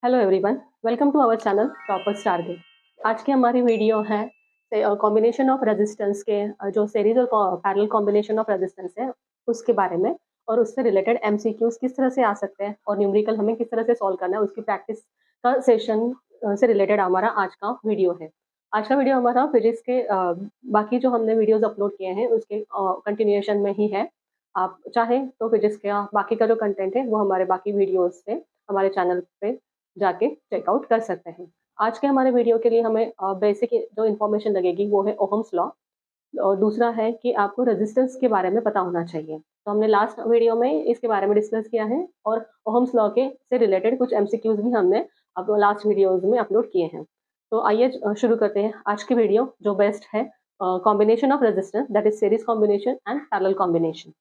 Hello everyone, welcome to our channel Topper Star Game. आज की हमारी वीडियो है कॉम्बिनेशन ऑफ रेजिस्टेंस के जो सीरीज और पैरेलल कॉम्बिनेशन ऑफ रेजिस्टेंस है उसके बारे में, और उससे रिलेटेड एमसीक्यूज किस तरह से आ सकते हैं और न्यूमेरिकल हमें किस तरह से सॉल्व करना है उसकी प्रैक्टिस का सेशन से रिलेटेड हमारा आज का वीडियो है। आज का वीडियो हमारा फिजिक्स के बाकी जो हमने वीडियोज अपलोड किए हैं उसके कंटिन्यूएशन में ही है। आप चाहें तो फिजिक्स का बाकी का जो कंटेंट है वो हमारे बाकी वीडियोज से हमारे चैनल पे जाके चेकआउट कर सकते हैं। आज के हमारे वीडियो के लिए हमें बेसिक जो इन्फॉर्मेशन लगेगी वो है ओहम्स लॉ, और दूसरा है कि आपको रेजिस्टेंस के बारे में पता होना चाहिए। तो हमने लास्ट वीडियो में इसके बारे में डिस्कस किया है, और ओहम्स लॉ के से रिलेटेड कुछ एमसीक्यूज भी हमने अब लास्ट वीडियोज में अपलोड किए हैं। तो आइए शुरू करते हैं आज की वीडियो, जो बेस्ट है combination of resistance, that is series combination and parallel combination.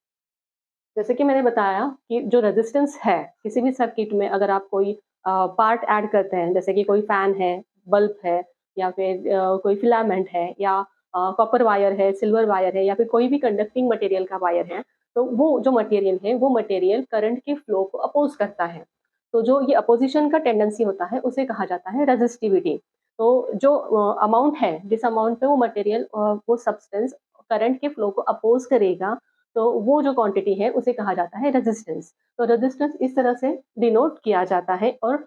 जैसे कि मैंने बताया कि जो रेजिस्टेंस है किसी भी सर्किट में, अगर आप कोई पार्ट ऐड करते हैं, जैसे कि कोई फैन है, बल्ब है, या फिर कोई फिलामेंट है, या कॉपर वायर है, सिल्वर वायर है, या फिर कोई भी कंडक्टिंग मटेरियल का वायर है, तो वो जो मटेरियल है वो मटेरियल करंट के फ्लो को अपोज करता है। तो जो ये अपोजिशन का टेंडेंसी होता है उसे कहा जाता है रेजिस्टिविटी। तो जो अमाउंट है, जिस अमाउंट पे वो मटेरियल वो सब्सटेंस करंट के फ्लो को अपोज करेगा, तो वो जो क्वांटिटी है उसे कहा जाता है रेजिस्टेंस। तो रेजिस्टेंस इस तरह से डिनोट किया जाता है, और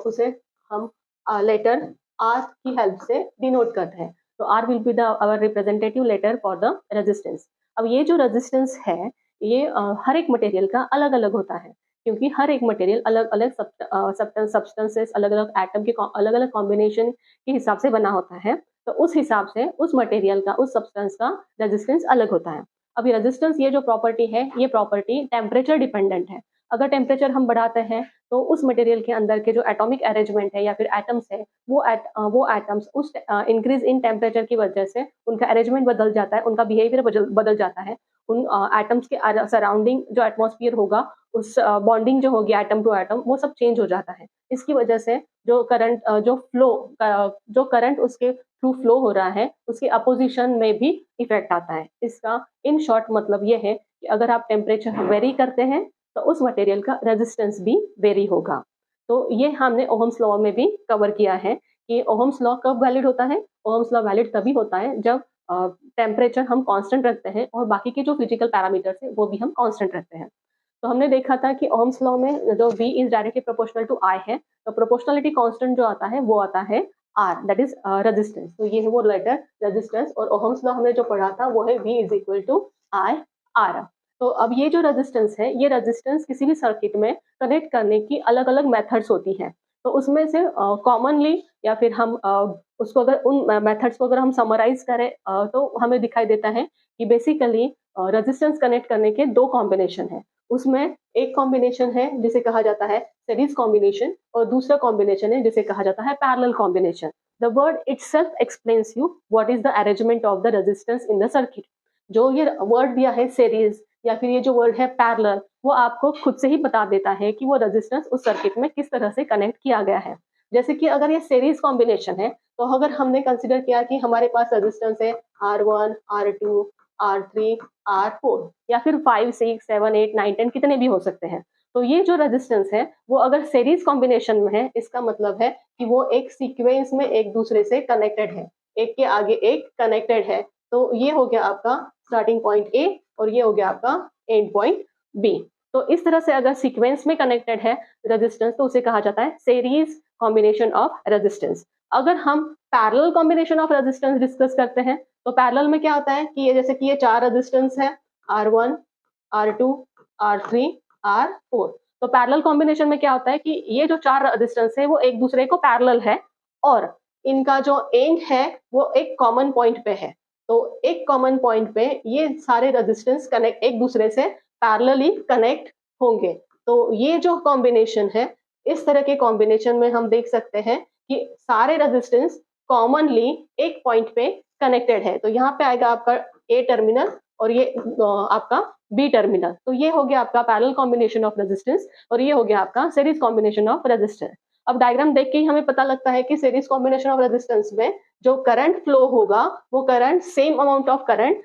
उसे हम लेटर आर की हेल्प से डिनोट करते हैं। तो R will be the our representative letter for the resistance. अब ये जो रेजिस्टेंस है ये हर एक मटेरियल का अलग अलग होता है, क्योंकि हर एक मटेरियल अलग अलग सब्सटेंसेस, अलग अलग एटम के अलग अलग कॉम्बिनेशन के हिसाब से बना होता है। तो उस हिसाब से उस मटेरियल का, उस सब्सटेंस का रेजिस्टेंस अलग होता है। अभी रेजिस्टेंस ये जो प्रॉपर्टी है, ये प्रॉपर्टी टेम्परेचर डिपेंडेंट है। अगर टेम्परेचर हम बढ़ाते हैं तो उस मटेरियल के अंदर के जो एटॉमिक अरेंजमेंट है या फिर एटम्स है, वो एटम्स उस इंक्रीज इन टेम्परेचर की वजह से उनका अरेंजमेंट बदल जाता है, उनका बिहेवियर बदल जाता है। उन एटम्स के सराउंडिंग जो एटमॉस्फेयर होगा, उस बॉन्डिंग जो होगी एटम टू एटम, वो सब चेंज हो जाता है। इसकी वजह से जो करंट जो करंट उसके थ्रू फ्लो हो रहा है उसके अपोजिशन में भी इफेक्ट आता है। इसका इन शॉर्ट मतलब ये है कि अगर आप टेम्परेचर वेरी करते हैं तो उस मटेरियल का रेजिस्टेंस भी वेरी होगा। तो ये हमने ओहम्स लॉ में भी कवर किया है कि ओहम्स लॉ कब वैलिड होता है। ओहम्स लॉ वैलिड तभी होता है जब टेम्परेचर हम कांस्टेंट रखते हैं और बाकी के जो फिजिकल पैरामीटर्स है वो भी हम कांस्टेंट रखते हैं। तो हमने देखा था कि ओहम्स लॉ में जो V is directly proportional to I है, तो प्रोपोर्शनलिटी कांस्टेंट जो आता है वो आता है R, दैट इज रेजिस्टेंस। तो ये है वो लेटर रेजिस्टेंस, और ओहम्स लॉ हमने जो पढ़ा था वो है V is equal to I R। तो अब ये जो रेजिस्टेंस है, ये रेजिस्टेंस किसी भी सर्किट में कनेक्ट करने की अलग अलग मेथड्स होती हैं। तो उसमें से कॉमनली या फिर हम उसको अगर उन मेथड्स को अगर हम समराइज करें तो हमें दिखाई देता है कि बेसिकली रेजिस्टेंस कनेक्ट करने के दो कॉम्बिनेशन है। उसमें एक कॉम्बिनेशन है जिसे कहा जाता है सीरीज कॉम्बिनेशन, और दूसरा कॉम्बिनेशन है जिसे कहा जाता है parallel combination. The word itself explains you what is the arrangement of the resistance in the circuit। जो ये वर्ड दिया है सीरीज, या फिर ये जो वर्ड है पैरेलल, वो आपको खुद से ही बता देता है कि वो रेजिस्टेंस उस सर्किट में किस तरह से कनेक्ट किया गया है। जैसे कि अगर ये सीरीज कॉम्बिनेशन है, तो अगर हमने कंसिडर किया कि हमारे पास रेजिस्टेंस है R1, R2, R3, R4, या फिर 5, 6, 7, 8, 9, 10 कितने भी हो सकते हैं। तो ये जो रेजिस्टेंस है वो अगर सीरीज कॉम्बिनेशन में है, इसका मतलब है कि वो एक सीक्वेंस में एक दूसरे से कनेक्टेड है, एक के आगे एक कनेक्टेड है। तो ये हो गया आपका स्टार्टिंग पॉइंट ए, और ये हो गया आपका एंड पॉइंट बी। तो इस तरह से अगर सीक्वेंस में कनेक्टेड है रेजिस्टेंस, तो उसे कहा जाता है सीरीज कॉम्बिनेशन ऑफ रेजिस्टेंस। अगर हम parallel combination of resistance discuss करते हैं, तो पैरेलल में क्या होता है कि ये जैसे कि ये चार रेजिस्टेंस है, R1, R2, R3, R4। तो पैरेलल कॉम्बिनेशन में क्या होता है कि ये जो चार रेजिस्टेंस है वो एक दूसरे को पैरेलल है, और इनका जो एंड है वो एक कॉमन पॉइंट पे है। तो एक कॉमन पॉइंट पे ये सारे रेजिस्टेंस कनेक्ट एक दूसरे से पैरेलली कनेक्ट होंगे। तो ये जो कॉम्बिनेशन है, इस तरह के कॉम्बिनेशन में हम देख सकते हैं कि सारे रेजिस्टेंस कॉमनली एक पॉइंट पे कनेक्टेड है। तो यहाँ पे आएगा आपका ए टर्मिनल, और ये आपका बी टर्मिनल। तो ये हो गया आपका पैरेलल कॉम्बिनेशन ऑफ रेजिस्टेंस, और ये हो गया आपका सीरीज कॉम्बिनेशन ऑफ रेजिस्टेंस। अब डायग्राम देख के ही हमें पता लगता है कि सीरीज कॉम्बिनेशन ऑफ रेजिस्टेंस में जो करंट फ्लो होगा वो current same amount of current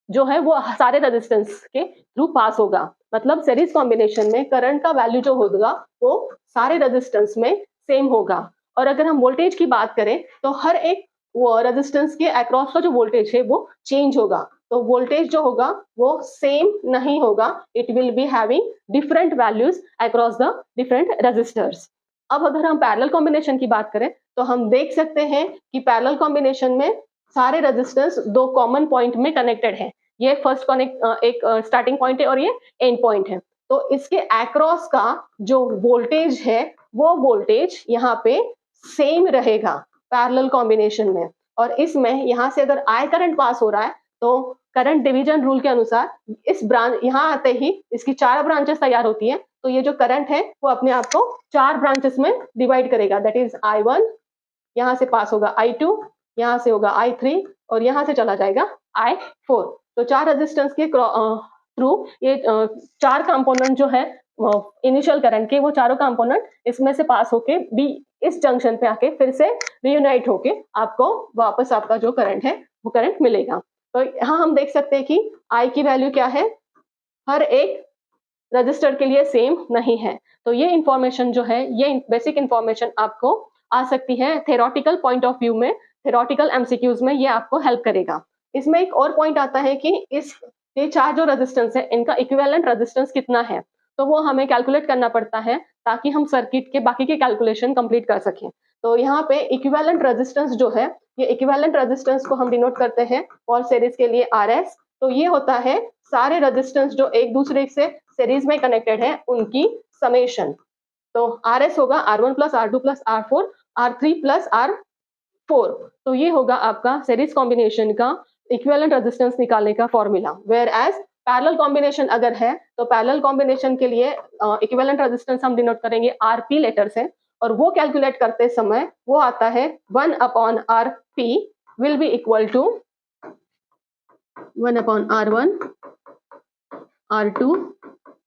जो है वो सारे रेजिस्टेंस के थ्रू पास होगा। मतलब सीरीज कॉम्बिनेशन में करंट का वैल्यू जो होगा वो सारे रेजिस्टेंस में सेम होगा। और अगर हम वोल्टेज की बात करें तो हर एक वो रेजिस्टेंस के अक्रॉस का जो वोल्टेज है वो चेंज होगा। तो वोल्टेज जो होगा वो सेम नहीं होगा, it will be having different values across the different resistors. अब अगर हम पैरेलल कॉम्बिनेशन की बात करें तो हम देख सकते हैं कि पैरेलल कॉम्बिनेशन में सारे रेजिस्टेंस दो कॉमन पॉइंट में कनेक्टेड है। ये फर्स्ट कनेक्ट एक स्टार्टिंग पॉइंट है और ये एंड पॉइंट है। तो इसके अक्रॉस का जो वोल्टेज है वो वोल्टेज यहाँ पे सेम रहेगा पैरेलल कॉम्बिनेशन में। और इसमें यहाँ से अगर आई करंट पास हो रहा है तो करंट डिवीजन रूल के अनुसार इस ब्रांच यहाँ आते ही इसकी 4 ब्रांचेस तैयार होती है। तो ये जो करंट है वो अपने आप को 4 ब्रांचेस में डिवाइड करेगा। दैट इज I1, यहाँ से पास होगा I2, यहाँ से होगा I3 और यहाँ से चला जाएगा I4। तो 4 रेजिस्टेंस के थ्रू ये 4 कंपोनेंट जो है इनिशियल करंट के वो चारों कंपोनेंट इसमें से पास होके भी इस जंक्शन पे आके फिर से रीयूनाइट होके आपको वापस आपका जो करंट है वो करंट मिलेगा। तो यहाँ हम देख सकते हैं कि I की वैल्यू क्या है, हर एक रजिस्टर के लिए सेम नहीं है। तो ये इंफॉर्मेशन जो है, ये बेसिक इंफॉर्मेशन आपको आ सकती है थेरोटिकल पॉइंट ऑफ व्यू में, थेरोटिकल एमसीक्यूज में ये आपको हेल्प करेगा। इसमें एक और पॉइंट आता है कि ये 4 जो रेजिस्टेंस है इनका इक्विवेलेंट रेजिस्टेंस कितना है, तो वो हमें कैलकुलेट करना पड़ता है ताकि हम सर्किट के बाकी के कैलकुलेशन कंप्लीट कर सकें। तो यहाँ पे इक्विवेलेंट रेजिस्टेंस जो है, ये इक्विवेलेंट रेजिस्टेंस को हम डिनोट करते हैं फॉर सीरीज के लिए RS। तो ये होता है सारे रेजिस्टेंस जो एक दूसरे से सीरीज में कनेक्टेड है उनकी समेशन। तो RS होगा R1 plus R2 plus R4 R3 plus R4। तो ये होगा आपका सीरीज कॉम्बिनेशन का इक्विवेलेंट रेजिस्टेंस निकालने का formula. Whereas parallel combination अगर है तो पैरेलल कॉम्बिनेशन के लिए इक्विवेलेंट रेजिस्टेंस हम डिनोट करेंगे RP लेटर से, और वो कैलकुलेट करते समय वो आता है 1 upon RP will be equal to 1 upon R1 R2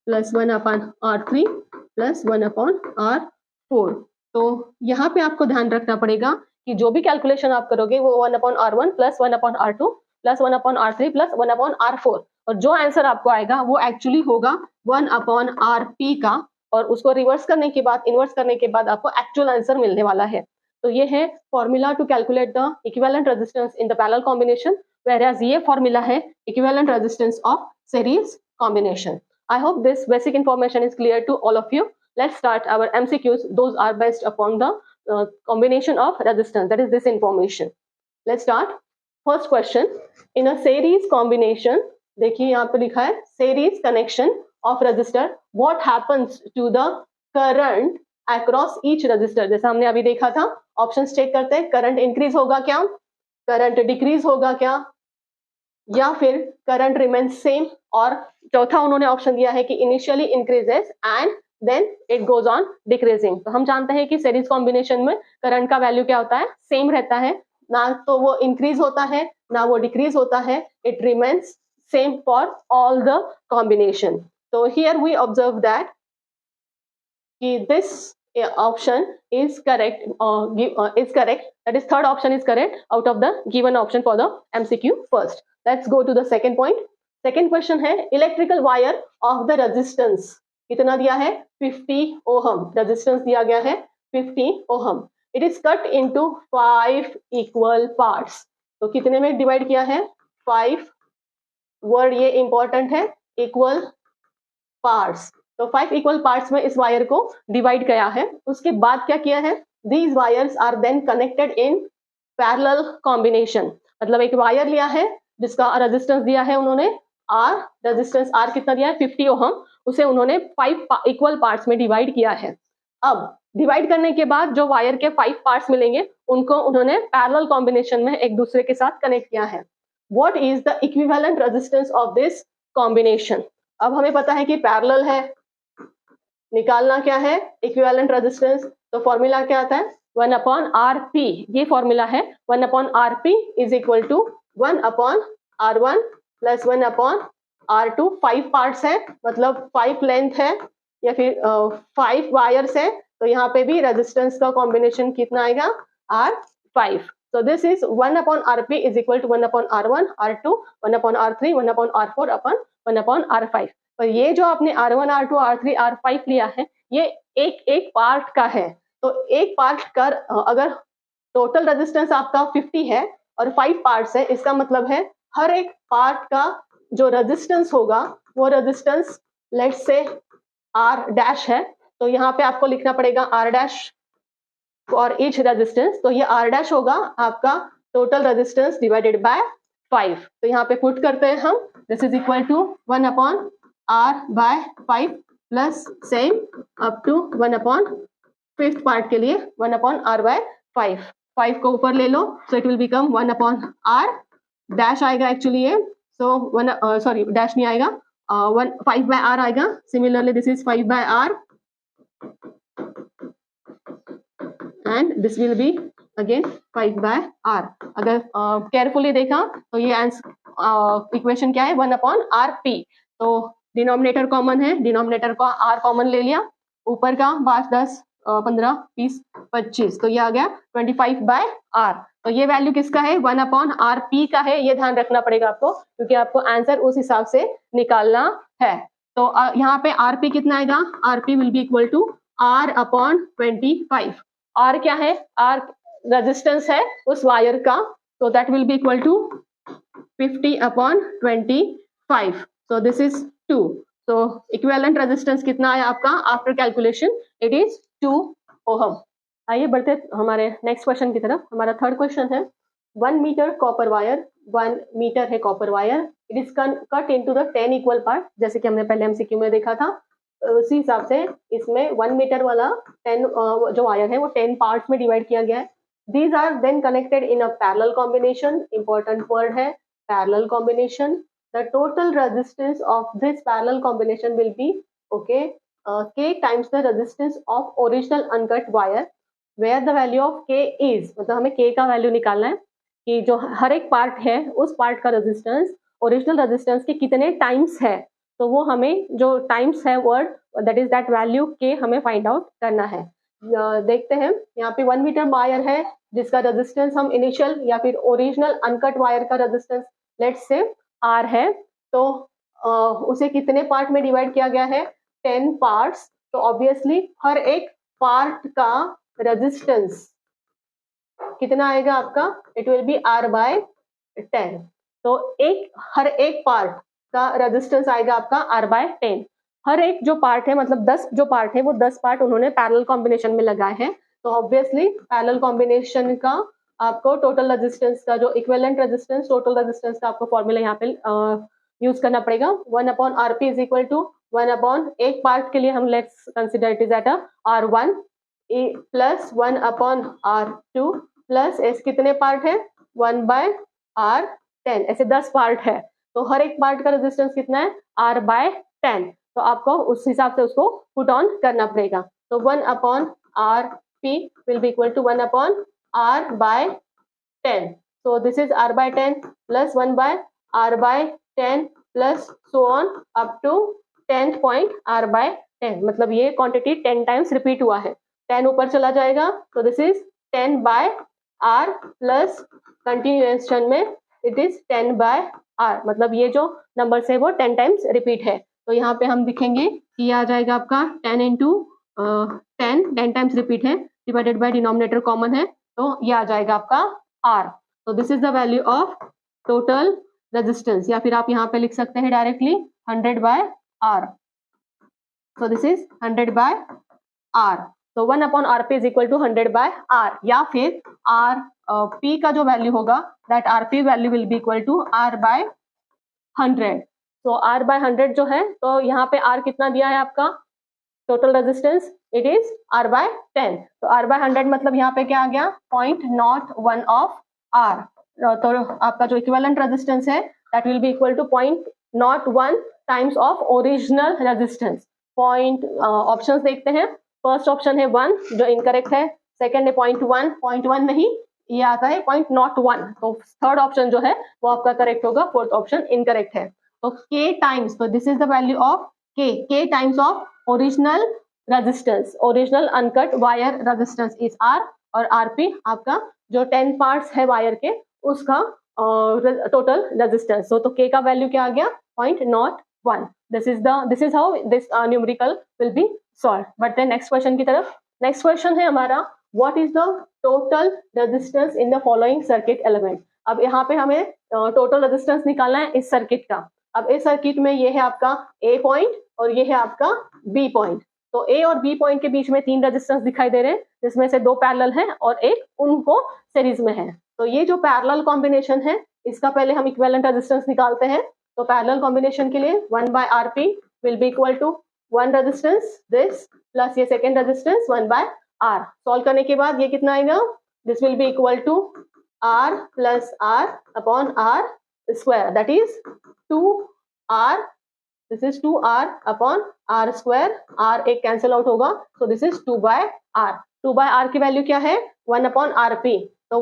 plus 1 upon R3 plus 1 upon R4। तो यहाँ पे आपको ध्यान रखना पड़ेगा कि जो भी कैलकुलेशन आप करोगे वो 1 upon R1 plus 1 upon R2 plus 1 upon R3 plus 1 upon R4, और जो आंसर आपको आएगा वो एक्चुअली होगा 1 अपॉन RP का, और उसको रिवर्स करने के बाद, इनवर्स करने के बाद आपको एक्चुअल आंसर मिलने वाला है। तो ये है formula to calculate the equivalent resistance in the parallel combination, whereas ये फॉर्मूला है equivalent resistance of series combination. I hope this basic information is clear to all of you. Let's start our MCQs. Those are based upon the combination of resistance. That is this information. Let's start. First question. In a series combination, देखिए यहाँ पे लिखा है series connection of resistor. What happens to the current across each resistor? जैसा हमने अभी देखा था, options check करते हैं, current increase होगा क्या, current decrease होगा क्या, या फिर करंट रिमेन सेम, और चौथा उन्होंने ऑप्शन दिया है कि initially increases and then it goes on decreasing. तो हम जानते हैं कि सीरीज कॉम्बिनेशन में करंट का वैल्यू क्या होता है, सेम रहता है, ना तो वो इंक्रीज होता है ना वो डिक्रीज होता है, it remains same for all the combination. तो हियर वी ऑब्जर्व दैट कि this option is correct, that is third option is correct out of the given option for the MCQ first. Let's go to the second point. Second question है electrical wire of the resistance कितना दिया है 50 ohm, resistance दिया गया है 50 ohm. It is cut into 5 equal parts. तो कितने में डिवाइड किया है 5, वर्ड ये इंपॉर्टेंट है, इक्वल पार्ट्स। तो 5 इक्वल पार्ट्स में इस वायर को डिवाइड किया है। उसके बाद क्या किया है, these wires are then connected in parallel combination. मतलब एक वायर लिया है जिसका रेजिस्टेंस दिया है उन्होंने R, रेजिस्टेंस R कितना दिया है 50 ओहम, उसे उन्होंने 5 इक्वल पार्ट्स में डिवाइड किया है। अब डिवाइड करने के बाद जो वायर के 5 पार्ट्स मिलेंगे उनको उन्होंने पैरेलल कॉम्बिनेशन में एक दूसरे के साथ कनेक्ट किया है। What is the equivalent resistance of this combination? अब हमें पता है कि पैरेलल है, निकालना क्या है इक्विवेलेंट रेजिस्टेंस। तो फॉर्मूला क्या आता है 1 अपॉन RP, ये फॉर्मूला है 1 upon RP is equal to 1 upon R1 plus 1 upon R2। 5 parts है मतलब 5 लेंथ है या फिर 5 वायर्स है, तो यहाँ पे भी रेजिस्टेंस का कॉम्बिनेशन कितना आएगा R5। So this is 1 upon Rp is equal to 1 upon R1, R2, 1 upon R3, 1 upon R4 upon 1 upon R5. और ये जो आपने R1, R2, R3, R5 लिया है, ये एक एक पार्ट का है। तो एक पार्ट का अगर टोटल रेजिस्टेंस आपका 50 है और 5 पार्ट्स है, इसका मतलब है हर एक पार्ट का जो रेजिस्टेंस होगा वो resistance let's say R dash है। तो यहाँ पे आपको लिखना पड़ेगा R dash for each resistance. तो ये R डैश होगा आपका टोटल रेजिस्टेंस डिवाइडेड बाय 5। तो यहाँ पे पुट करते हैं हम, this is equal to 1 upon R by 5 plus same up to 1 upon fifth part के लिए 1 अपॉन R बाय 5। 5 को ऊपर ले लो, so it will become 1 upon R dash आएगा एक्चुअली ये, सो 1 सॉरी डैश नहीं आएगा, 5 बाय R आएगा। Similarly this is 5 by R and this will be again 5 by R। अगर केयरफुली देखा तो ये आंसर इक्वेशन क्या है, 1 अपॉन RP। तो डिनोमिनेटर कॉमन है, डिनोमिनेटर का R कॉमन ले लिया, ऊपर का 5, 10, 15, 20, 25, तो ये आ गया 25 बाय R। तो ये वैल्यू किसका है, 1 अपॉन RP का है, ये ध्यान रखना पड़ेगा आपको, क्योंकि आपको आंसर उस हिसाब से निकालना है। तो यहाँ पे RP कितना आएगा, RP will be equal to R upon 25। R क्या है, R रेजिस्टेंस है उस वायर का, तो that will be equal to 50 upon 25। So this is 2। So equivalent resistance कितना है आपका after calculation, it is 2 ohm. आइए बढ़ते हमारे नेक्स्ट क्वेश्चन की तरफ। हमारा थर्ड क्वेश्चन है 1 मीटर कॉपर वायर, 1 मीटर है copper wire, it is cut into the 10 equal part, जैसे कि हमने पहले एमसीक्यू में देखा था। उसी हिसाब से इसमें 1 मीटर वाला 10 जो वायर है वो 10 पार्ट्स में डिवाइड किया गया है। These are then connected in a parallel combination, important word है parallel combination. The total resistance of this parallel combination will be okay K times the resistance of original uncut wire, where the value of K is, मतलब हमें K का value निकालना है कि जो हर एक part है उस पार्ट का रेजिस्टेंस ओरिजिनल रेजिस्टेंस के कितने टाइम्स है। तो वो हमें जो टाइम्स है word, that is that value के हमें फाइंड आउट करना है। देखते हैं यहाँ पे 1 मीटर वायर है जिसका रेजिस्टेंस हम इनिशियल या फिर ओरिजिनल अनकट वायर का रेजिस्टेंस लेट्स से R है, तो उसे कितने पार्ट में डिवाइड किया गया है, 10 पार्ट्स। तो ऑब्वियसली हर एक पार्ट का रेजिस्टेंस कितना आएगा आपका, it will be R by 10। तो हर एक पार्ट का रेजिस्टेंस आएगा आपका R बाय 10। हर एक जो पार्ट है, मतलब 10 जो पार्ट है वो 10 पार्ट उन्होंने पैरेलल कॉम्बिनेशन में लगाए हैं। तो ऑब्वियसली पैरेलल कॉम्बिनेशन का आपको टोटल रेजिस्टेंस का जो इक्विवेलेंट रेजिस्टेंस, टोटल रेजिस्टेंस का आपको फॉर्मूला यहाँ पे यूज करना पड़ेगा। 1 upon RP is equal to 1 upon एक पार्ट के लिए हम let's consider it is at R1 plus 1 upon R2 plus एस कितने पार्ट है 1 बाय R10, ऐसे 10 पार्ट है। तो हर एक पार्ट का रेजिस्टेंस कितना है R बाय 10। तो आपको उस हिसाब से उसको पुट ऑन करना पड़ेगा। तो 1 upon RP will be equal to 1 upon R by 10। So this is R by 10 plus 1 by R by 10 plus so on up to 10th point R by 10, मतलब ये क्वांटिटी 10 टाइम्स रिपीट हुआ है, 10 ऊपर चला जाएगा। तो this is 10 by R plus continuation में it is 10 by R, मतलब ये जो नंबर है वो 10 टाइम्स रिपीट है। तो यहाँ पे हम दिखेंगे कि ये आ जाएगा आपका 10 इंटू 10 टाइम्स रिपीट है, डिवाइडेड बाय डिनोमिनेटर कॉमन है, तो ये आ जाएगा आपका R। तो this is the value of total resistance, या फिर आप यहाँ पे लिख सकते हैं directly 100 by R। So this is 100 by R। तो 1 upon RP is equal to 100 by R, या फिर P का जो वैल्यू होगा that RP value will be equal to R by 100। तो R बाय 100 जो है, तो यहाँ पे R कितना दिया है आपका total resistance, it is R by 10। तो R बाय 100 मतलब यहाँ पे क्या आ गया 0.01 ऑफ R। तो आपका जो इक्विवेलेंट रेजिस्टेंस है that will be equal to 0.01 times of original resistance. Point options देखते हैं, फर्स्ट ऑप्शन है 1 जो इनकरेक्ट है, सेकंड है 0.1 नहीं, ये आता है 0.01। तो थर्ड ऑप्शन जो है वो आपका करेक्ट होगा, फोर्थ ऑप्शन इनकरेक्ट है। तो K टाइम्स, तो this is the value of K times of original resistance, original uncut wire resistance is R, और RP आपका जो 10 पार्ट्स है वायर के उसका टोटल रेजिस्टेंस। तो के का वैल्यू क्या आ गया 0.01। This is how this numerical will be solve. But then next question की तरफ। नेक्स्ट क्वेश्चन है हमारा what is the total resistance in the following circuit element. अब यहाँ पे हमें टोटल रेजिस्टेंस निकालना है इस सर्किट का। अब इस सर्किट में ये है आपका ए पॉइंट और ये है आपका बी पॉइंट। तो ए और बी पॉइंट के बीच में 3 रेजिस्टेंस दिखाई दे रहे हैं, जिसमें से 2 पैरेलल हैं और एक उनको सीरीज में है। तो ये जो पैरेलल कॉम्बिनेशन है इसका पहले हम इक्विवेलेंट रेजिस्टेंस निकालते हैं। तो पैरेलल कॉम्बिनेशन के लिए 1/Rp will be equal to 1 resistance this plus ये सेकेंड रेजिस्टेंस 1/R। सॉल्व करने के बाद ये कितना आएगा, this will be equal to R plus R upon R square, that is 2R। This is 2R upon R square, R एक cancel out होगा, so this is 2/R। 2/R की value क्या है 1 अपॉन RP। तो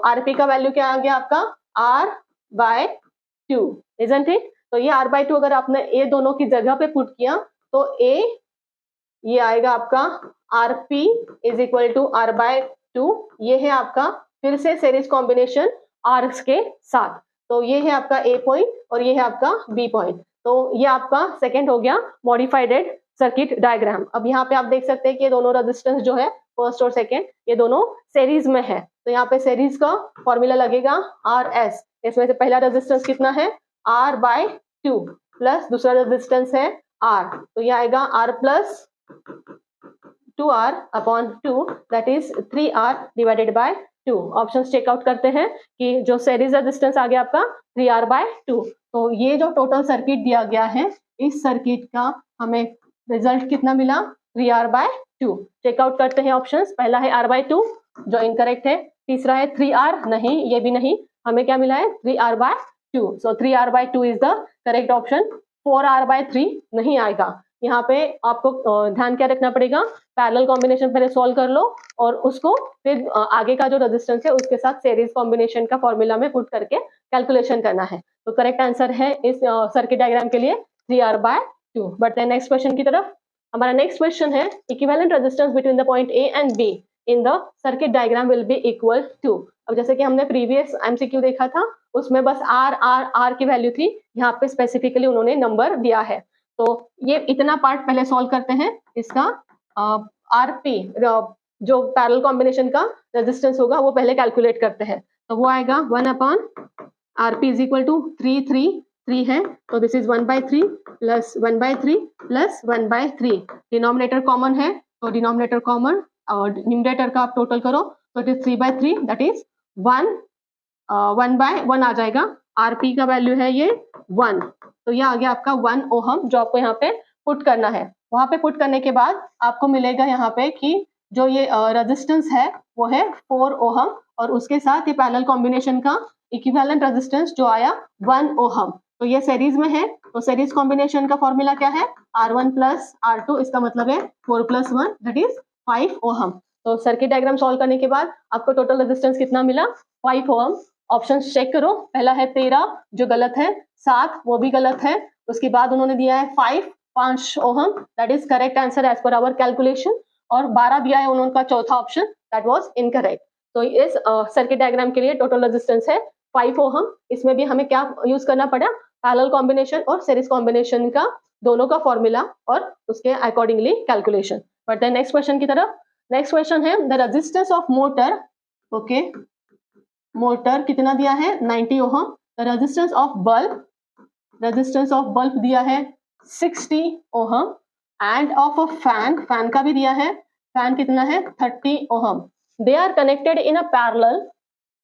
RP का value क्या आ गया आपका R/2, इजंट इट। तो ये R/2 अगर आपने ए दोनों की जगह पे पुट किया तो ए ये आएगा आपका RP is equal to R/2। ये है आपका फिर से सीरीज कॉम्बिनेशन R के साथ। तो ये है आपका ए पॉइंट और ये है आपका बी पॉइंट। तो ये आपका सेकेंड हो गया मॉडिफाइड सर्किट डायग्राम। अब यहाँ पे आप देख सकते हैं कि ये दोनों रेजिस्टेंस जो है फर्स्ट और सेकेंड ये दोनों सीरीज में है। तो यहाँ पे सीरीज का फॉर्मूला लगेगा RS। इसमें से पहला रेजिस्टेंस कितना है R/2 प्लस दूसरा रेजिस्टेंस है R। तो ये आएगा R plus 2R upon 2 that is 3R divided by 2। Option check out करते हैं कि जो सीरीज रेजिस्टेंस आ गया आपका 3R/2। तो ये जो टोटल सर्किट दिया गया है इस सर्किट का हमें रिजल्ट कितना मिला 3R/2। चेकआउट करते हैं ऑप्शंस। पहला है R/2 जो इनकरेक्ट है, तीसरा है 3R, नहीं ये भी नहीं, हमें क्या मिला है 3R/2। So 3R/2 is the correct option. 4R/3 नहीं आएगा। यहाँ पे आपको ध्यान क्या रखना पड़ेगा, पैरेलल कॉम्बिनेशन पहले सॉल्व कर लो और उसको फिर आगे का जो रेजिस्टेंस है उसके साथ सीरीज कॉम्बिनेशन का फॉर्मूला में पुट करके कैलकुलेशन करना है। तो करेक्ट आंसर है इस सर्किट डायग्राम के लिए 3R/2। बट नेक्स्ट क्वेश्चन की तरफ। हमारा नेक्स्ट क्वेश्चन है equivalent resistance between the point A and B in the circuit diagram will be equal to. अब जैसे कि हमने प्रीवियस MCQ देखा था उसमें बस R की वैल्यू थी, यहाँ पे स्पेसिफिकली उन्होंने नंबर दिया है। तो ये इतना पार्ट पहले सॉल्व करते हैं। इसका RP जो पैरेलल कॉम्बिनेशन का रेजिस्टेंस होगा वो पहले कैलकुलेट करते हैं। तो वो आएगा 1 upon RP is equal to 3 है, तो this is 1/3 plus 1/3 plus 1/3। Denominator common है तो डिनोमिनेटर कॉमन और न्यूमरेटर का आप टोटल करो तो इट इज 3/3 दैट इज 1/1 आ जाएगा। RP का वैल्यू है ये 1, तो ये आ गया आपका 1 ओहम जो आपको यहाँ पे पुट करना है। वहां पे पुट करने के बाद आपको मिलेगा यहाँ पे कि जो ये रेजिस्टेंस है वो है 4 ओहम और उसके साथ ये पैरेलल कॉम्बिनेशन का इक्विवेलेंट रेजिस्टेंस जो आया 1 ओहम। तो ये सीरीज में है, तो सीरीज कॉम्बिनेशन का फॉर्मूला क्या है R1 प्लस R2, इसका मतलब है 4 प्लस 1 दैट इज 5 ओहम। तो सर्किट डायग्राम सॉल्व करने के बाद आपको टोटल रेजिस्टेंस कितना मिला 5 ओहम। ऑप्शन चेक करो, पहला है 13 जो गलत है, 7 वो भी गलत है, उसके बाद उन्होंने दिया है 5 ohm that is correct answer as per our calculation, और 12 दिया है उन्होंने का चौथा ऑप्शन दैट वाज इनकरेक्ट। तो इस सर्किट डायग्राम के लिए टोटल रेजिस्टेंस है 5 ओहम। इसमें भी हमें क्या यूज करना पड़ा पैरेलल कॉम्बिनेशन और सीरीज कॉम्बिनेशन का दोनों का फॉर्मूला और उसके accordingly calculation. But then next question की तरफ। नेक्स्ट क्वेश्चन है the resistance of motor, okay motor कितना दिया है 90 ohm. The resistance of bulb दिया है 60 ohm and of a fan का भी दिया है, फैन कितना है 30 ohm. They are connected in a parallel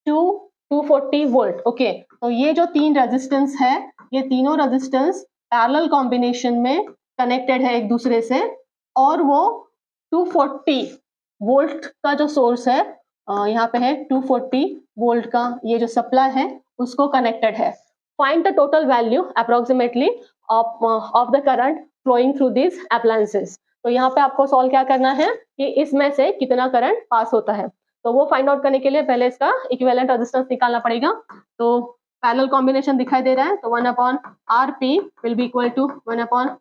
to 240 volt. Okay, तो ये जो 3 रेजिस्टेंस है ये तीनों रेजिस्टेंस पैरेलल कॉम्बिनेशन में कनेक्टेड है एक दूसरे से, और वो 240 वोल्ट का जो सोर्स है यहाँ पे है 240 वोल्ट का ये जो सप्लाई है उसको कनेक्टेड है। Find the total value approximately of the current flowing through this appliances. तो यहाँ पे आपको सॉल्व क्या करना है कि इसमें से कितना करंट पास होता है। तो वो फाइंड आउट करने के लिए पहले इसका इक्विवेलेंट रेजिस्टेंस निकालना पड़ेगा। तो पैरेलल कॉम्बिनेशन दिखाई दे रहा है, तो 1 upon RP will be equal to 1 upon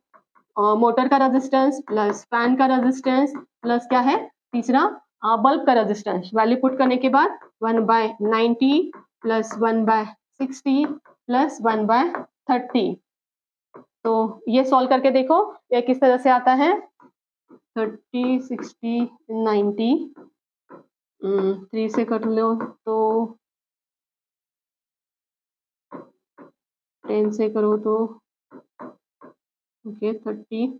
motor का रेजिस्टेंस प्लस फैन का रेजिस्टेंस प्लस क्या है तीसरा बल्ब का रेजिस्टेंस वैल्यू पुट करने के बाद 1/90 प्लस 1/60 प्लस 1/30। तो ये सॉल्व करके देखो ये किस तरह से आता है। 30, 60, 90 3 से कर लो तो 10 से करो तो ओके 30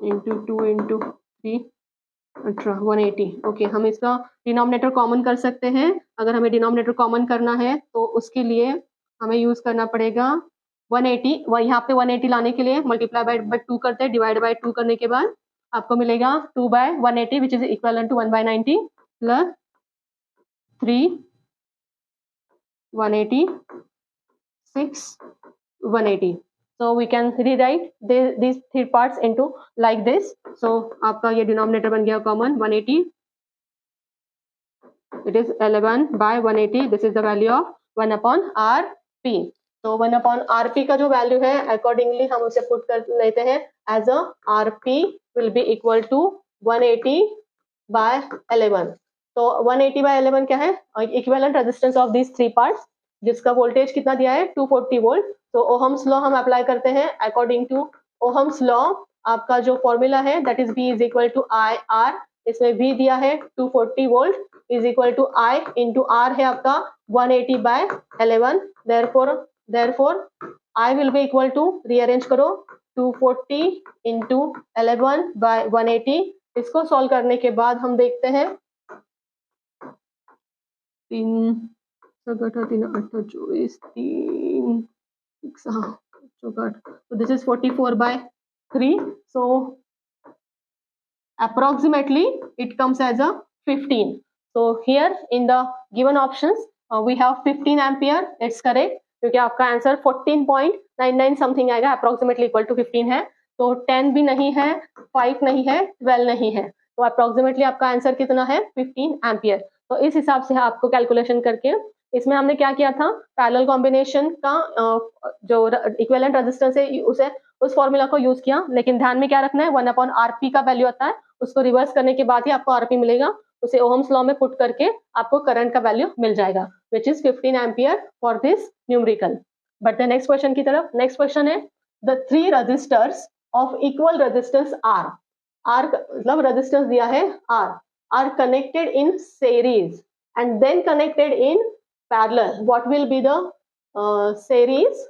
इंटू 2 इंटू 3 18 180। ओके हम इसका डिनोमिनेटर कॉमन कर सकते हैं। अगर हमें डिनोमिनेटर कॉमन करना है तो उसके लिए हमें यूज करना पड़ेगा 180। यहाँ पे 180 लाने के लिए मल्टीप्लाई बाय 2 करते हैं, डिवाइड बाय 2 करने के बाद आपको मिलेगा 2/180 which is equal to 1/90 plus 3 180 6 180। So we can rewrite these three parts into like this. So आपका ये डिनोमिनेटर बन गया common 180। It is 11/180. This is the value of 1/RP. तो 1/RP का जो वैल्यू है अकॉर्डिंगली हम उसे पुट कर लेते हैं as a RP will be equal to 180/11। तो 180/11 क्या है? Equivalent resistance of these three parts, जिसका वोल्टेज कितना दिया है 240 वोल्ट। तो ओहम्स लॉ हम अप्लाई करते हैं। अकॉर्डिंग टू ओहम्स लॉ आपका जो फॉर्मूला है that is V is equal to IR। इसमें V दिया है 240 volt is equal to I into R है आपका 180/11। Therefore I will be equal to, rearrange करो, 240 इंटू 11/180। इसको सॉल्व करने के बाद हम देखते हैं 3 3 8 24 3 so this is 44/3। so approximately it comes as a 15। so here in the given options we have 15 ampere। it's correct क्योंकि आपका आंसर 14.99 समथिंग आएगा, अप्रोक्सीमेटली इक्वल टू 15 है। तो 10 भी नहीं है, 5 नहीं है, 12 नहीं है, तो अप्रोक्सीमेटली आपका आंसर कितना है 15 एम्पियर। तो इस हिसाब से आपको कैलकुलेशन करके, इसमें हमने क्या किया था, पैरेलल कॉम्बिनेशन का जो इक्विवेलेंट रेजिस्टेंस है उसे उस फॉर्मूला को यूज किया। लेकिन ध्यान में क्या रखना है, 1/RP का वैल्यू आता है, उसको रिवर्स करने के बाद ही आपको RP मिलेगा। उसे ओहम्स लॉ में पुट करके आपको करंट का वैल्यू मिल जाएगा which is 15 ampere for this numerical. But the next question की तरफ, नेक्स्ट क्वेश्चन है the 3 resistors of equal resistance R मतलब रेजिस्टेंस दिया है R are connected in series and then connected in parallel. What will be the series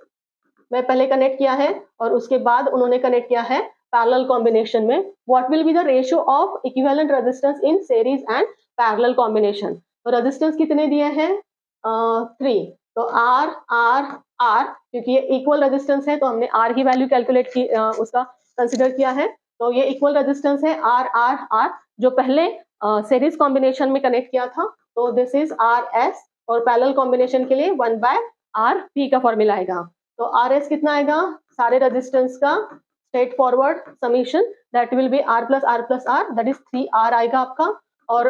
में पहले connect किया है और उसके बाद उन्होंने कनेक्ट किया है पैरेलल कॉम्बिनेशन में। What will be the ratio of equivalent resistance in series and parallel combination? तो रेजिस्टेंस कितने दिए हैं 3। तो R R R, क्योंकि ये इक्वल रेजिस्टेंस है तो हमने R की वैल्यू कैलकुलेट की, उसका कंसिडर किया है। तो ये इक्वल रेजिस्टेंस है R R R, जो पहले सीरीज कॉम्बिनेशन में कनेक्ट किया था। तो दिस इज RS और पैरेलल कॉम्बिनेशन के लिए 1/RP का फॉर्मूला आएगा। तो RS कितना आएगा, सारे रेजिस्टेंस का straight forward summation that will be R plus R plus R, that is 3R आएगा आपका। और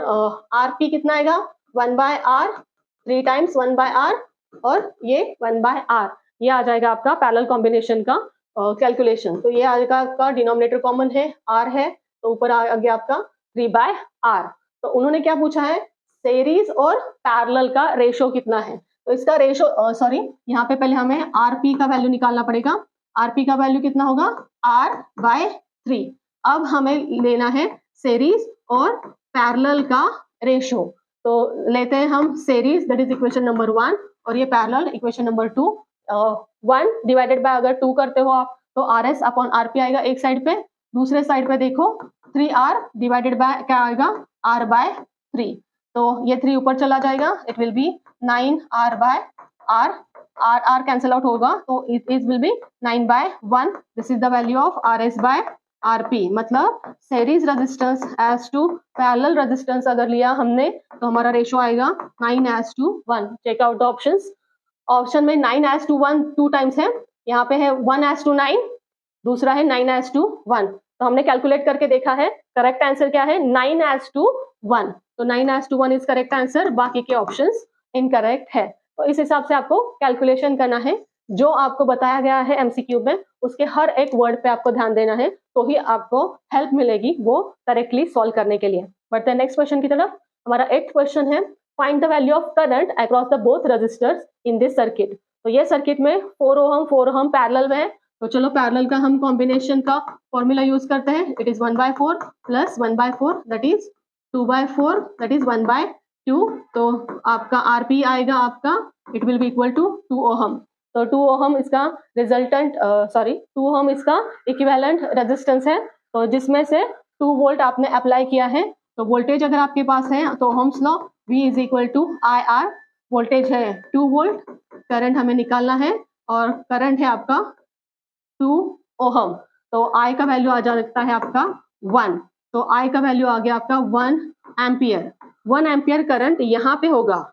RP कितना आएगा 1/R, 3 टाइम्स 1/R और ये 1/R, ये आ जाएगा आपका पैरेलल कॉम्बिनेशन का कैलकुलेशन। तो ये आएगा आपका डिनोमिनेटर कॉमन है R है, तो ऊपर आ गया आपका 3/R। तो उन्होंने क्या पूछा है, सीरीज और पैरेलल का रेशो कितना है। तो इसका रेशो सॉरी यहाँ पे पहले हमें RP का वैल्यू निकालना पड़ेगा। RP का वैल्यू कितना होगा R/3। अब हमें लेना है सीरीज और पैरेलल का रेशो। तो लेते हैं हम series, that is equation number 1, और ये parallel equation number 2। 1 divided by अगर 2 करते हो आप तो RS अपॉन RP आएगा एक साइड पे, दूसरे साइड पे देखो 3R डिवाइडेड बाय क्या आएगा R/3। तो ये 3 ऊपर चला जाएगा, it will be 9R/R, R cancel out होगा तो it will be 9/1। This is the value of RS/RP। मतलब series resistance as to parallel resistance अगर लिया हमने तो हमारा रेशो आएगा 9:1। Check out the options. Option में 9:1 2 टाइम्स है, यहाँ पे है 1:9, दूसरा है 9:1। तो हमने कैलकुलेट करके देखा है, करेक्ट आंसर क्या है 9:1। तो 9:1 इज करेक्ट आंसर, बाकी के ऑप्शंस इनकरेक्ट है। तो इस हिसाब से आपको कैलकुलेशन करना है। जो आपको बताया गया है एमसीक्यू में उसके हर एक वर्ड पे आपको ध्यान देना है। तो ही आपको हेल्प मिलेगी वो करेक्टली सॉल्व करने के लिए। बढ़ते हैं नेक्स्ट क्वेश्चन की तरफ। हमारा 8th क्वेश्चन है, find the value of current across the both resistors in this circuit. तो ये सर्किट में 4 ओहम पैरेलल में है, तो चलो पैरेलल का हम कॉम्बिनेशन का फॉर्मूला यूज करते हैं। It is 1/4 plus 1/4 that is 2/4 that is 1/2। तो आपका आरपी आएगा आपका, it will be equal to 2 ohm. तो 2 ओहम इसका रिजल्टेंट 2 ओहम इसका इक्विवेलेंट रेजिस्टेंस है, तो जिसमें से 2 वोल्ट आपने अप्लाई किया है। तो वोल्टेज अगर आपके पास है तो Ohm's law V is equal to IR, voltage है 2 वोल्ट, करंट हमें निकालना है और करंट है आपका 2 ओहम। तो I का वैल्यू आ जाता है आपका 1, तो I का वैल्यू आ गया आपका 1 एम्पियर। 1 एम्पियर करंट यहाँ पे होगा,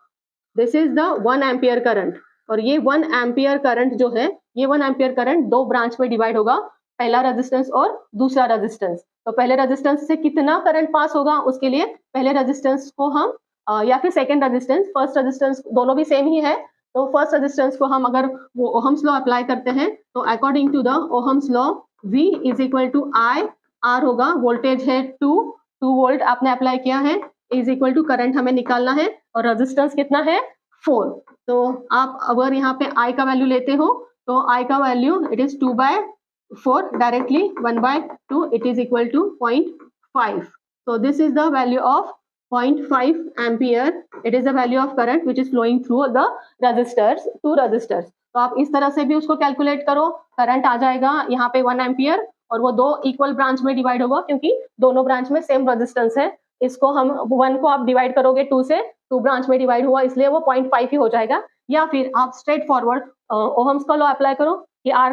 this is the 1 ampere current. और ये 1 एम्पियर करंट जो है, ये 1 एम्पियर करंट 2 ब्रांच में डिवाइड होगा, पहला रेजिस्टेंस और दूसरा रेजिस्टेंस। तो पहले रेजिस्टेंस से कितना करंट पास होगा, उसके लिए पहले रेजिस्टेंस को हम या फिर सेकेंड रेजिस्टेंस, फर्स्ट रेजिस्टेंस, दोनों भी सेम ही है, तो फर्स्ट रेजिस्टेंस को हम अगर वो ओहम्स लॉ अप्लाई करते हैं तो according to the Ohm's law V is equal to I, R होगा, वोल्टेज है 2 वोल्ट आपने अप्लाई किया है, इज इक्वल टू करंट हमें निकालना है और रेजिस्टेंस कितना है 4। तो आप अगर यहाँ पे I का वैल्यू लेते हो तो I का value it is 2/4 directly 1/2 it is equal to 0.5। so this is the value of 0.5 ampere, it is the value of current which is flowing through the resistors, 2 resistors। तो आप इस तरह से भी उसको कैलकुलेट करो, करंट आ जाएगा यहाँ पे 1 एम्पियर और वो 2 इक्वल ब्रांच में डिवाइड होगा, क्योंकि दोनों ब्रांच में सेम रेजिस्टेंस है। इसको हम 1 को आप डिवाइड करोगे 2 से, 2 ब्रांच में डिवाइड हुआ इसलिए वो 0.5 ही हो जाएगा। या फिर आप स्ट्रेट फॉरवर्ड ओहम्स का लॉ अप्लाई करो कि R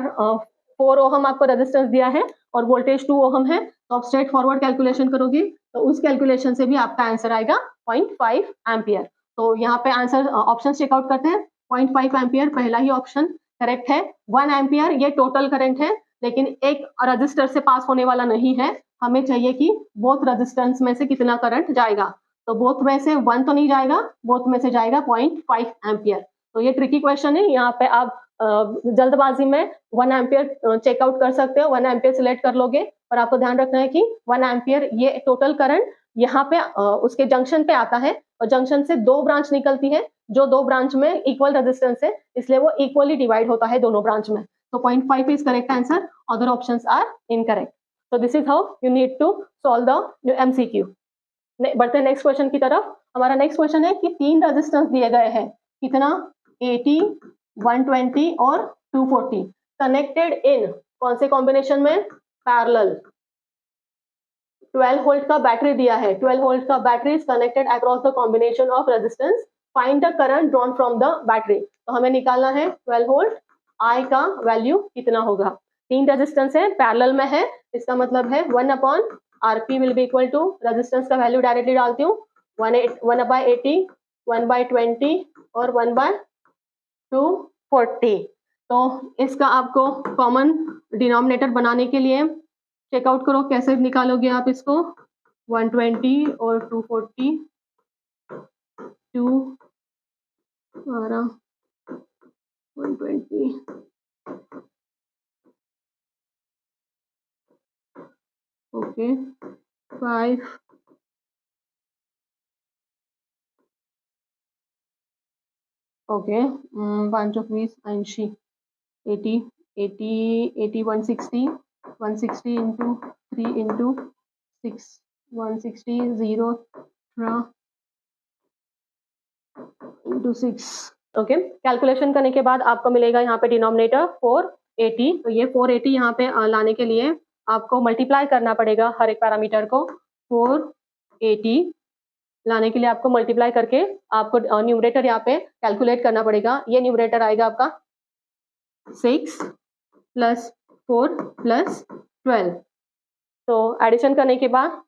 4 ओहम आपको रेजिस्टेंस दिया है और वोल्टेज 2 ओहम है, तो आप स्ट्रेट फॉरवर्ड कैलकुलेशन करोगे तो उस कैलकुलेशन से भी आपका आंसर आएगा 0.5 एम्पियर। तो यहाँ पे आंसर ऑप्शन चेकआउट करते हैं, 0.5 एम्पियर पहला ही ऑप्शन करेक्ट है। 1 एम्पियर ये टोटल करंट है, लेकिन एक रजिस्टर से पास होने वाला नहीं है, हमें चाहिए कि बोथ रजिस्टेंस में से कितना करंट जाएगा। तो बोथ में से 1 तो नहीं जाएगा, बोथ में से जाएगा 0.5 एम्पियर। तो ये ट्रिकी क्वेश्चन है, यहाँ पे आप जल्दबाजी में 1 एम्पियर चेकआउट कर सकते हो, 1 एम्पियर सिलेक्ट कर लोगे, और आपको ध्यान रखना है कि 1 एम्पियर ये टोटल करंट यहाँ पे उसके जंक्शन पे आता है और जंक्शन से 2 ब्रांच निकलती है, जो 2 ब्रांच में इक्वल रेजिस्टेंस है, इसलिए वो इक्वली डिवाइड होता है दोनों ब्रांच में। तो 0.5 is correct answer, other options are incorrect. तो this is how you need to solve the MCQ। बढ़ते हैं नेक्स्ट क्वेश्चन की तरफ। हमारा नेक्स्ट क्वेश्चन है कि 3 रेजिस्टेंस दिए गए हैं, कितना 80, 120 और 240, कनेक्टेड इन कौन से कॉम्बिनेशन में, पैरेलल। 12 वोल्ट का बैटरी दिया है, 12 वोल्ट का battery is connected across the combination of resistance, find the current drawn from the battery. तो हमें निकालना है 12 वोल्ट, I का वैल्यु कितना होगा। 3 रेजिस्टेंस है, पैरेलल में है, इसका मतलब है 1/RP will be equal to, resistance का वैल्यू डायरेक्टली डालती हूँ, 1/80, 1/20 और 1/240। तो इसका आपको कॉमन डिनोमिनेटर बनाने के लिए चेकआउट करो कैसे निकालोगे आप इसको, 120 और 240, 2 12 120 okay 5 okay 5 of 20 80 80 80 160 160 into 3 into 6 160 0 into 6। Okay, calculation करने के बाद आपको मिलेगा यहाँ पे डिनोमिनेटर 480। तो ये 480 यहाँ पे लाने के लिए आपको मल्टीप्लाई करना पड़ेगा हर एक पैरामीटर को, 480 लाने के लिए आपको मल्टीप्लाई करके आपको न्यूमरेटर यहाँ पे कैलकुलेट करना पड़ेगा। ये न्यूमरेटर आएगा आपका 6 + 4 + 12। तो एडिशन करने के बाद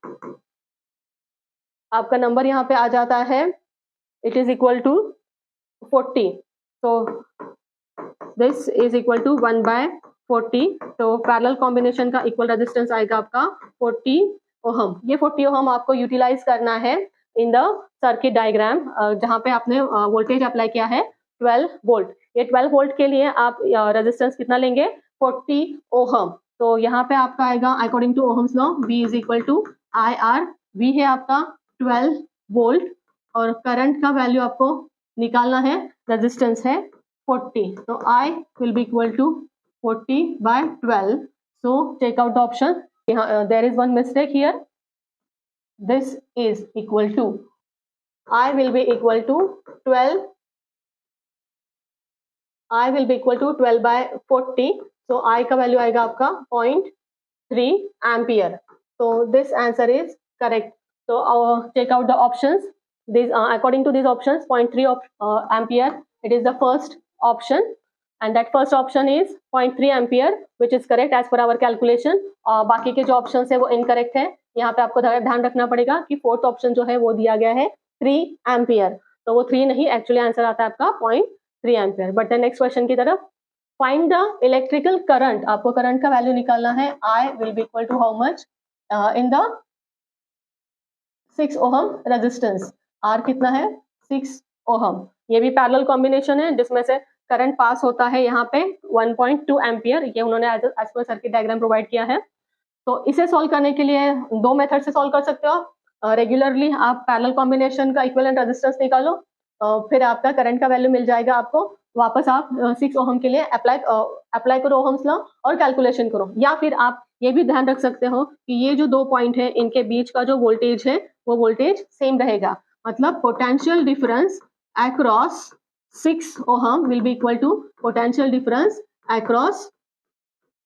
आपका नंबर यहाँ पे आ जाता है, इट इज इक्वल टू 40। तो दिस इज इक्वल टू 1/40। तो पैरेलल कॉम्बिनेशन का इक्वल रेजिस्टेंस आएगा आपका 40 ओहम। ये 40 ओहम आपको यूटिलाइज करना है इन द सर्किट डायग्राम, जहाँ पे आपने वोल्टेज अप्लाई किया है 12 वोल्ट। ये 12 वोल्ट के लिए आप रेजिस्टेंस कितना लेंगे, 40 ओहम। तो यहाँ पे आपका आएगा according to Ohm's law V is equal to IR। V है आपका 12 वोल्ट और करंट का वैल्यू आपको निकालना है, रेजिस्टेंस है 40, तो I will be equal to 40/12। So take out the option. There is one mistake here, this is equal to I will be equal to 12, I will be equal to 12/40, so I का value आएगा आपका 0.3 ampere. So this answer is correct. So take out the options. These according to these options, 0.3 ampere, it is the first option, and that first option is 0.3 ampere, which is correct as per our calculation. बाकी के जो options है वो incorrect है। यहाँ पे आपको ध्यान रखना पड़ेगा कि फोर्थ ऑप्शन जो है वो दिया गया है 3 एम्पियर, तो वो 3 नहीं, एक्चुअली आंसर आता है आपका 0.3 ampere. But the next question की तरफ, फाइंड द इलेक्ट्रिकल करंट, आपको करंट का वैल्यू निकालना है। I will be equal to how much in the 6 ohm resistance. R कितना है 6 ओहम। ये भी पैरेलल कॉम्बिनेशन है जिसमें से करंट पास होता है यहाँ पे 1.2 एम्पियर, ये उन्होंने as per circuit diagram provide किया है। तो इसे सॉल्व करने के लिए दो मेथड से सॉल्व कर सकते हो। रेगुलरली आप पैरेलल कॉम्बिनेशन का इक्विवेलेंट रेजिस्टेंस निकालो, फिर आपका करंट का वैल्यू मिल जाएगा आपको, वापस आप 6 ओहम के लिए अप्लाई करो ओहम्स लॉ और कैलकुलेशन करो। या फिर आप ये भी ध्यान रख सकते हो कि ये जो दो पॉइंट है इनके बीच का जो वोल्टेज है वो वोल्टेज सेम रहेगा, मतलब potential difference across 6 ohm will be equal to potential difference across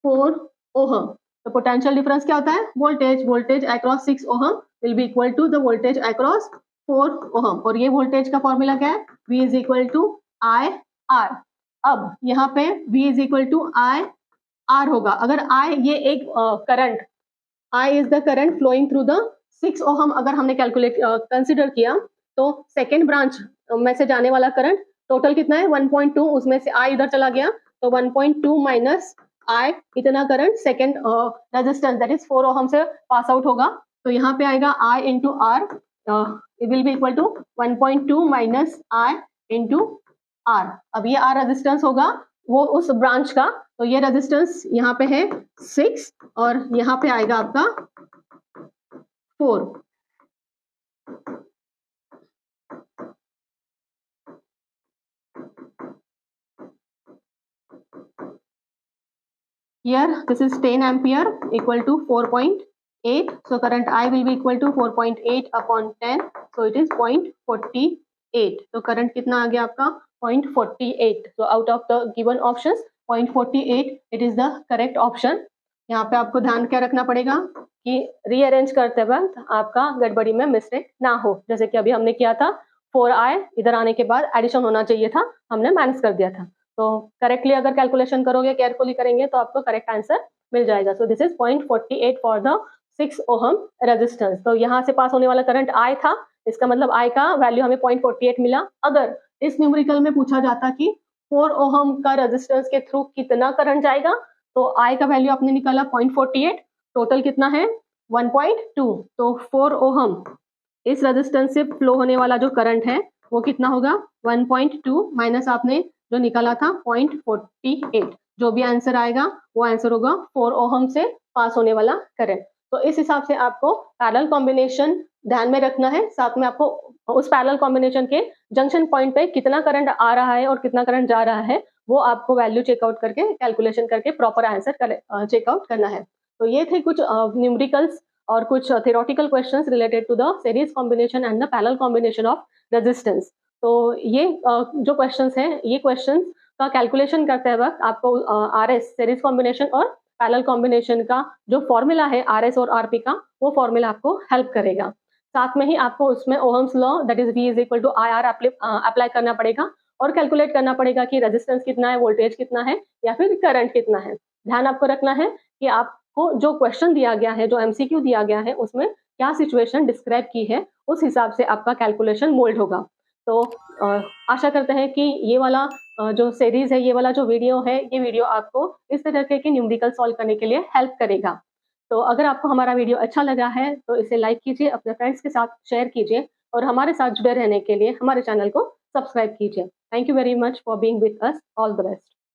4 ohm. तो पोटेंशियल डिफरेंस क्या होता है, voltage across 6 ohm will be equal to the voltage across 4 ohm, और ये वोल्टेज का फॉर्मूला क्या है, V is equal to IR। अब यहाँ पे V is equal to IR होगा, अगर I ये एक current, I is the current flowing through the 6 ohm अगर हमने कैलकुलेट कंसिडर किया, तो सेकेंड ब्रांच में से जाने वाला करंट टोटल कितना है 1.2, उसमें से I इधर चला गया तो 1.2 माइनस I इतना current second resistance that is 4 ohm से पास आउट होगा, तो यहाँ पे आएगा I into R, it will be equal to 1.2 minus I into R। अब ये R रेजिस्टेंस होगा वो उस ब्रांच का, तो ये रेजिस्टेंस यहाँ पे है 6 और यहाँ पे आएगा आपका 4। Here this is 10 ampere equal to 4.8, so current I will be equal to 4.8 upon 10, so it is 0.48। तो करंट कितना आ गया आपका 0.48। so out of the given options 0.48 it is the correct option। यहाँ पे आपको ध्यान क्या रखना पड़ेगा कि रीअरेंज करते वक्त आपका गड़बड़ी में मिस्टेक ना हो, जैसे कि अभी हमने किया था 4i इधर आने के बाद एडिशन होना चाहिए था, हमने माइनस कर दिया था। तो करेक्टली अगर कैलकुलेशन करोगे, केयरफुली करेंगे तो आपको करेक्ट आंसर मिल जाएगा। सो this is 0.48 for the 6 ohm resistance. तो यहाँ से पास होने वाला करंट I था, इसका मतलब I का वैल्यू हमें 0.48 मिला। अगर इस न्यूमेरिकल में पूछा जाता कि 4 ओहम का रेजिस्टेंस के थ्रू कितना करंट जाएगा, तो I का वैल्यू आपने निकाला 0.48, टोटल कितना है 1.2, तो 4 ओहम इस रेजिस्टेंस से फ्लो होने वाला जो करंट है वो कितना होगा 1.2 माइनस आपने जो निकाला था 0.48, जो भी आंसर आएगा वो आंसर होगा 4 ओहम से पास होने वाला करंट। तो इस हिसाब से आपको पैरेलल कॉम्बिनेशन ध्यान में रखना है, साथ में आपको उस पैरेलल कॉम्बिनेशन के जंक्शन पॉइंट पे कितना करंट आ रहा है और कितना करंट जा रहा है वो आपको वैल्यू चेकआउट करके कैलकुलेशन करके प्रॉपर आंसर चेकआउट करना है। तो ये थे कुछ न्यूमेरिकल्स और कुछ theoretical questions related to the series combination and the parallel combination of resistance। तो ये जो questions हैं, ये questions का कैलकुलेशन करते वक्त आपको RS series combination और parallel combination का जो फॉर्मूला है RS और RP का, वो फॉर्मूला आपको हेल्प करेगा। साथ में ही आपको उसमें Ohm's law that is V is equal to IR apply करना पड़ेगा और कैलकुलेट करना पड़ेगा कि रेजिस्टेंस कितना है, वोल्टेज कितना है या फिर करंट कितना है। ध्यान आपको रखना है कि आप को जो क्वेश्चन दिया गया है, जो MCQ दिया गया है, उसमें क्या सिचुएशन डिस्क्राइब की है, उस हिसाब से आपका कैलकुलेशन मोल्ड होगा। तो आशा करते हैं कि ये वाला जो सीरीज है, ये वाला जो वीडियो है, ये वीडियो आपको इस तरह के न्यूमेरिकल सॉल्व करने के लिए हेल्प करेगा। तो अगर आपको हमारा वीडियो अच्छा लगा है तो इसे लाइक कीजिए, अपने फ्रेंड्स के साथ शेयर कीजिए और हमारे साथ जुड़े रहने के लिए हमारे चैनल को सब्सक्राइब कीजिए। Thank you very much for being with us. All the best.